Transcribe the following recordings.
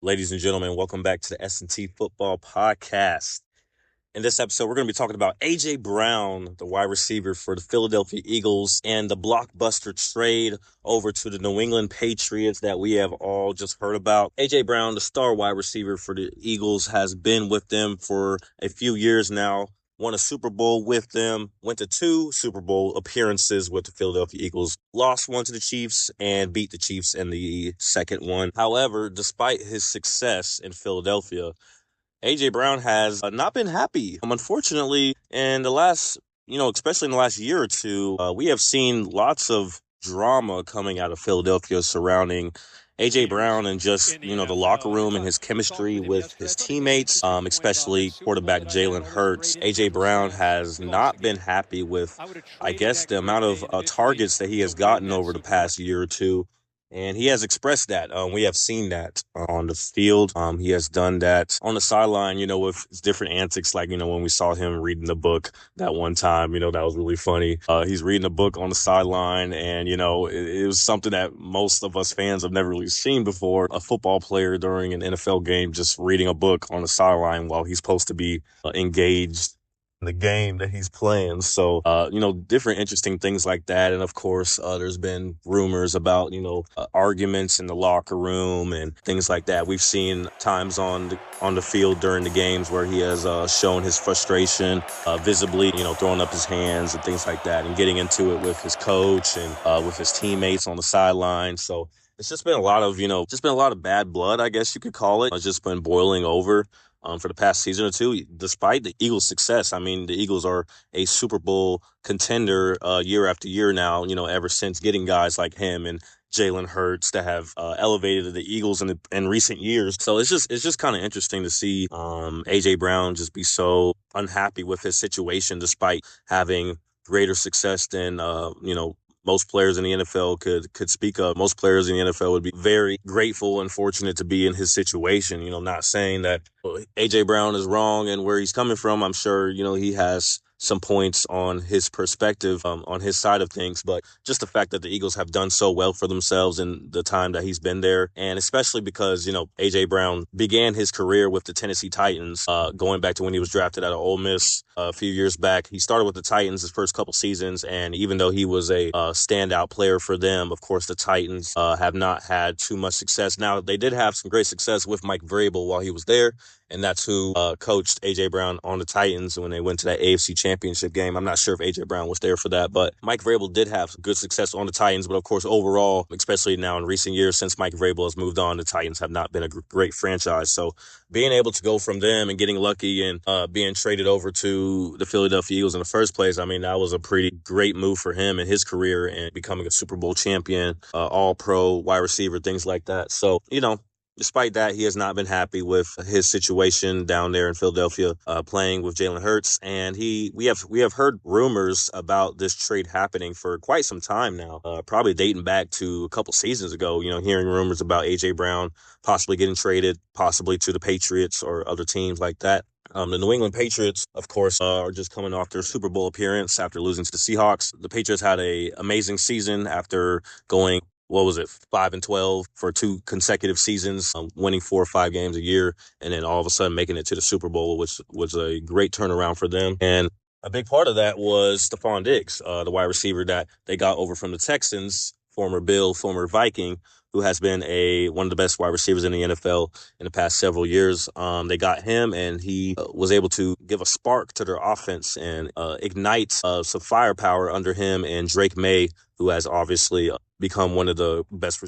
Ladies and gentlemen, welcome back to the S&T Football Podcast. In this episode, we're going to be talking about A.J. Brown, the wide receiver for the Philadelphia Eagles, and the blockbuster trade over to the New England Patriots that we have all just heard about. A.J. Brown, the star wide receiver for the Eagles, has been with them for a few years now. Won a Super Bowl with them, went to 2 Super Bowl appearances with the Philadelphia Eagles, lost one to the Chiefs, and beat the Chiefs in the second one. However, despite his success in Philadelphia, A.J. Brown has not been happy. Unfortunately, in the last, especially in the last year or two, we have seen lots of drama coming out of Philadelphia surrounding A.J. Brown and just, the locker room and his chemistry with his teammates, especially quarterback Jalen Hurts. A.J. Brown has not been happy with, I guess, the amount of targets that he has gotten over the past year or two. And he has expressed that. We have seen that on the field. He has done that on the sideline, with different antics, like, when we saw him reading the book that one time, that was really funny. He's reading a book on the sideline, and, it was something that most of us fans have never really seen before. A football player during an NFL game just reading a book on the sideline while he's supposed to be engaged the game that he's playing. So, different interesting things like that. And of course, there's been rumors about, arguments in the locker room and things like that. We've seen times on the field during the games where he has shown his frustration visibly, throwing up his hands and things like that and getting into it with his coach and with his teammates on the sideline. So it's just been a lot of, bad blood, I guess you could call it. It's just been boiling over for the past season or two, despite the Eagles' success. I mean, the Eagles are a Super Bowl contender year after year now, ever since getting guys like him and Jalen Hurts that have elevated the Eagles in recent years. So it's just kind of interesting to see A.J. Brown just be so unhappy with his situation despite having greater success than, most players in the NFL could speak of. Most players in the NFL would be very grateful and fortunate to be in his situation. Not saying that A.J. Brown is wrong and where he's coming from. I'm sure, he has some points on his perspective, on his side of things, but just the fact that the Eagles have done so well for themselves in the time that he's been there, and especially because, A.J. Brown began his career with the Tennessee Titans, going back to when he was drafted out of Ole Miss a few years back. He started with the Titans his first couple seasons, and even though he was a standout player for them, of course, the Titans have not had too much success. Now, they did have some great success with Mike Vrabel while he was there, and that's who coached A.J. Brown on the Titans when they went to that AFC Championship game. I'm not sure if A.J. Brown was there for that, but Mike Vrabel did have good success on the Titans. But, of course, overall, especially now in recent years since Mike Vrabel has moved on, the Titans have not been a great franchise. So being able to go from them and getting lucky and being traded over to the Philadelphia Eagles in the first place, I mean, that was a pretty great move for him in his career and becoming a Super Bowl champion, all-pro wide receiver, things like that. So, despite that, he has not been happy with his situation down there in Philadelphia, playing with Jalen Hurts. And we have heard rumors about this trade happening for quite some time now, probably dating back to a couple seasons ago, hearing rumors about A.J. Brown possibly getting traded, possibly to the Patriots or other teams like that. The New England Patriots, of course, are just coming off their Super Bowl appearance after losing to the Seahawks. The Patriots had an amazing season after going 5-12 for 2 consecutive seasons, winning 4 or 5 games a year, and then all of a sudden making it to the Super Bowl, which was a great turnaround for them. And a big part of that was Stephon Diggs, the wide receiver that they got over from the Texans, former Bill, former Viking, who has been one of the best wide receivers in the NFL in the past several years. They got him, and he was able to give a spark to their offense and ignite some firepower under him and Drake May, who has obviously become one of the best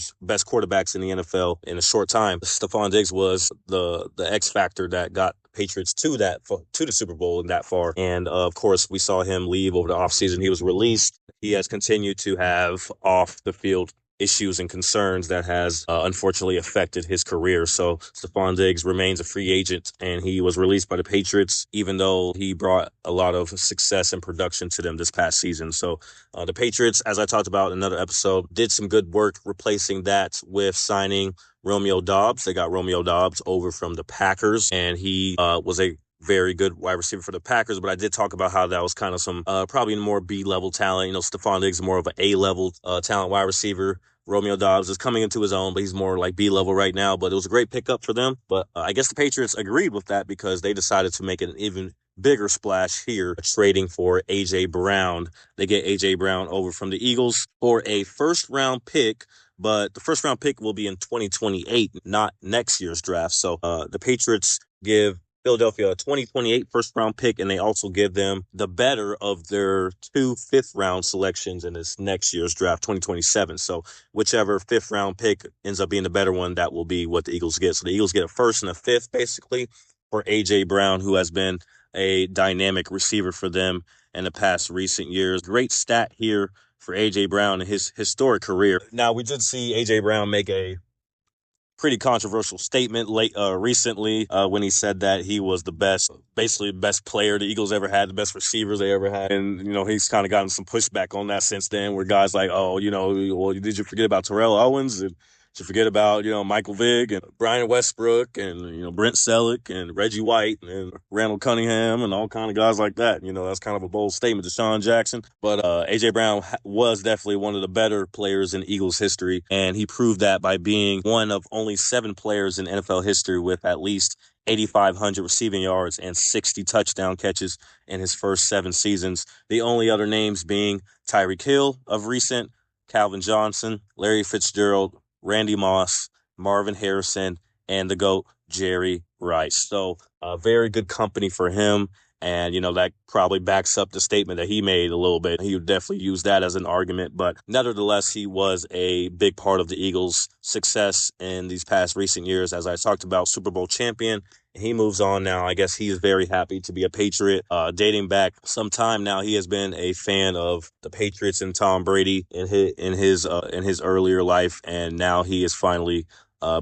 quarterbacks in the NFL in a short time. Stephon Diggs was the X factor that got Patriots to the Super Bowl and that far. And of course, we saw him leave over the offseason. He was released. He has continued to have off the field issues and concerns that has unfortunately affected his career. So Stephon Diggs remains a free agent, and he was released by the Patriots, even though he brought a lot of success and production to them this past season. So the Patriots, as I talked about in another episode, did some good work replacing that with signing Romeo Doubs. They got Romeo Doubs over from the Packers, and he was a very good wide receiver for the Packers, but I did talk about how that was kind of some probably more B-level talent. Stephon Diggs is more of an A-level talent wide receiver. Romeo Dobbs is coming into his own, but he's more like B level right now. But it was a great pickup for them. But I guess the Patriots agreed with that because they decided to make an even bigger splash here, trading for A.J. Brown. They get A.J. Brown over from the Eagles for a first-round pick, but the first-round pick will be in 2028, not next year's draft. So the Patriots give Philadelphia a 2028 first-round pick, and they also give them the better of their 2 fifth-round selections in this next year's draft, 2027. So whichever fifth-round pick ends up being the better one, that will be what the Eagles get. So the Eagles get a first and a fifth, basically, for A.J. Brown, who has been a dynamic receiver for them in the past recent years. Great stat here for A.J. Brown in his historic career. Now, we did see A.J. Brown make a pretty controversial statement recently when he said that he was the best, basically the best player the Eagles ever had, the best receivers they ever had. And, he's kind of gotten some pushback on that since then, where guys like, oh, well, did you forget about Terrell Owens? And did you forget about, Michael Vick and Brian Westbrook and, Brent Selleck and Reggie White and Randall Cunningham and all kind of guys like that? That's kind of a bold statement. Deshaun Jackson. But A.J. Brown was definitely one of the better players in Eagles history, and he proved that by being one of only 7 players in NFL history with at least 8,500 receiving yards and 60 touchdown catches in his first 7 seasons. The only other names being Tyreek Hill of recent, Calvin Johnson, Larry Fitzgerald, Randy Moss, Marvin Harrison, and the GOAT, Jerry Rice. So very good company for him. And, that probably backs up the statement that he made a little bit. He would definitely use that as an argument. But nevertheless, he was a big part of the Eagles' success in these past recent years. As I talked about, Super Bowl champion. He moves on now. I guess he is very happy to be a Patriot. Dating back some time now, he has been a fan of the Patriots and Tom Brady in his earlier life, and now he is finally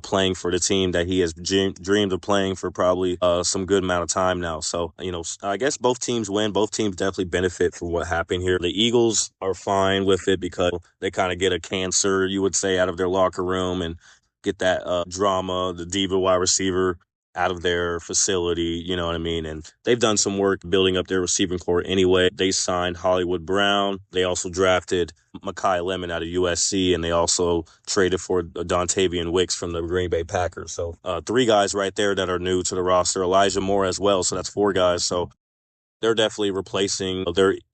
playing for the team that he has dreamed of playing for probably some good amount of time now. So, I guess both teams win. Both teams definitely benefit from what happened here. The Eagles are fine with it because they kind of get a cancer, you would say, out of their locker room and get that drama, the DIVA wide receiver out of their facility, you know what I mean? And they've done some work building up their receiving core anyway. They signed Hollywood Brown. They also drafted Mekhi Lemon out of USC, and they also traded for Dontavian Wicks from the Green Bay Packers. So 3 guys right there that are new to the roster. Elijah Moore as well, so that's 4 guys. So they're definitely replacing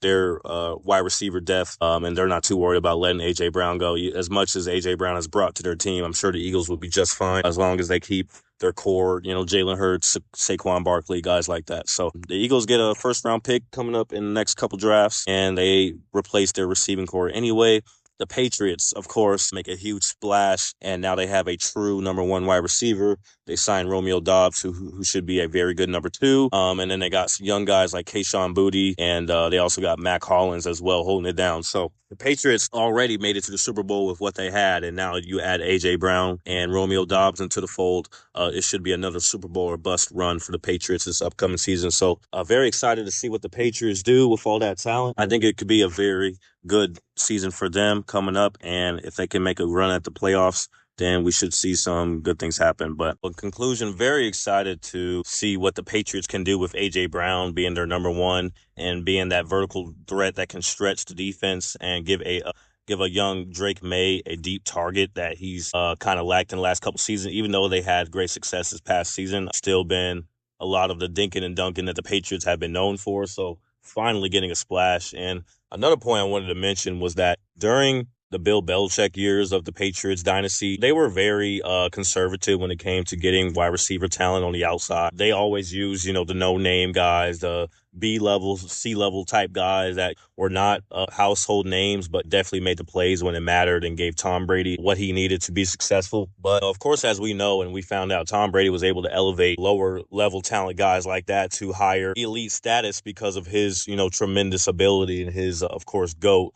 their wide receiver depth, and they're not too worried about letting A.J. Brown go. As much as A.J. Brown has brought to their team, I'm sure the Eagles will be just fine as long as they keep their core, Jalen Hurts, Saquon Barkley, guys like that. So the Eagles get a first-round pick coming up in the next couple drafts, and they replace their receiving core anyway. The Patriots, of course, make a huge splash, and now they have a true number 1 wide receiver. They signed Romeo Dobbs, who should be a very good number 2. And then they got some young guys like Kayshon Boutte, and they also got Mac Hollins as well holding it down. So the Patriots already made it to the Super Bowl with what they had, and now you add A.J. Brown and Romeo Dobbs into the fold. It should be another Super Bowl or bust run for the Patriots this upcoming season. So very excited to see what the Patriots do with all that talent. I think it could be a very good season for them coming up, and if they can make a run at the playoffs, then we should see some good things happen. But in conclusion, very excited to see what the Patriots can do with A.J. Brown being their number 1 and being that vertical threat that can stretch the defense and give a young Drake May a deep target that he's kind of lacked in the last couple seasons. Even though they had great success this past season, still been a lot of the dinking and dunking that the Patriots have been known for. So finally getting a splash. And another point I wanted to mention was that during the Bill Belichick years of the Patriots dynasty, they were very conservative when it came to getting wide receiver talent on the outside. They always used, the no-name guys, the B-level, C-level type guys that were not household names, but definitely made the plays when it mattered and gave Tom Brady what he needed to be successful. But of course, as we know, and we found out, Tom Brady was able to elevate lower-level talent guys like that to higher elite status because of his, tremendous ability and his, of course, GOAT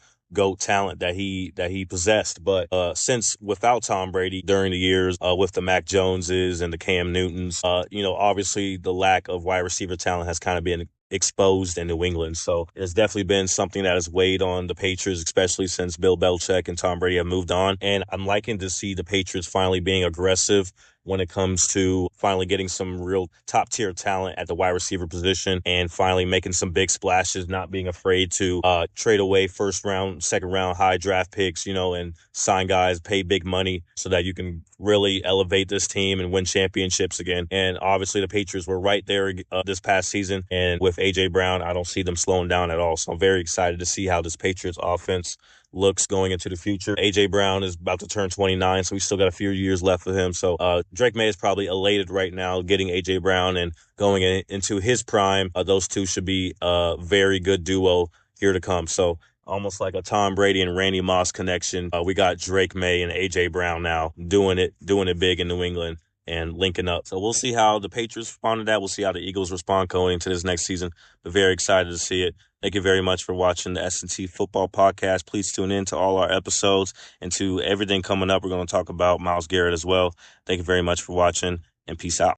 talent that he possessed. But since without Tom Brady during the years with the Mac Joneses and the Cam Newtons, obviously the lack of wide receiver talent has kind of been exposed in New England. So it's definitely been something that has weighed on the Patriots, especially since Bill Belichick and Tom Brady have moved on. And I'm liking to see the Patriots finally being aggressive when it comes to finally getting some real top tier talent at the wide receiver position and finally making some big splashes, not being afraid to trade away first round, second round high draft picks, and sign guys, pay big money so that you can really elevate this team and win championships again. And obviously the Patriots were right there this past season. And with A.J. Brown, I don't see them slowing down at all. So I'm very excited to see how this Patriots offense looks going into the future. A.J. Brown is about to turn 29, so we still got a few years left with him. So Drake May is probably elated right now getting A.J. Brown and going into his prime. Those two should be a very good duo here to come. So almost like a Tom Brady and Randy Moss connection. We got Drake May and A.J. Brown now doing it big in New England and linking up. So we'll see how the Patriots respond to that. We'll see how the Eagles respond going into this next season. But very excited to see it. Thank you very much for watching the S&T Football Podcast. Please tune in to all our episodes and to everything coming up. We're going to talk about Myles Garrett as well. Thank you very much for watching, and peace out.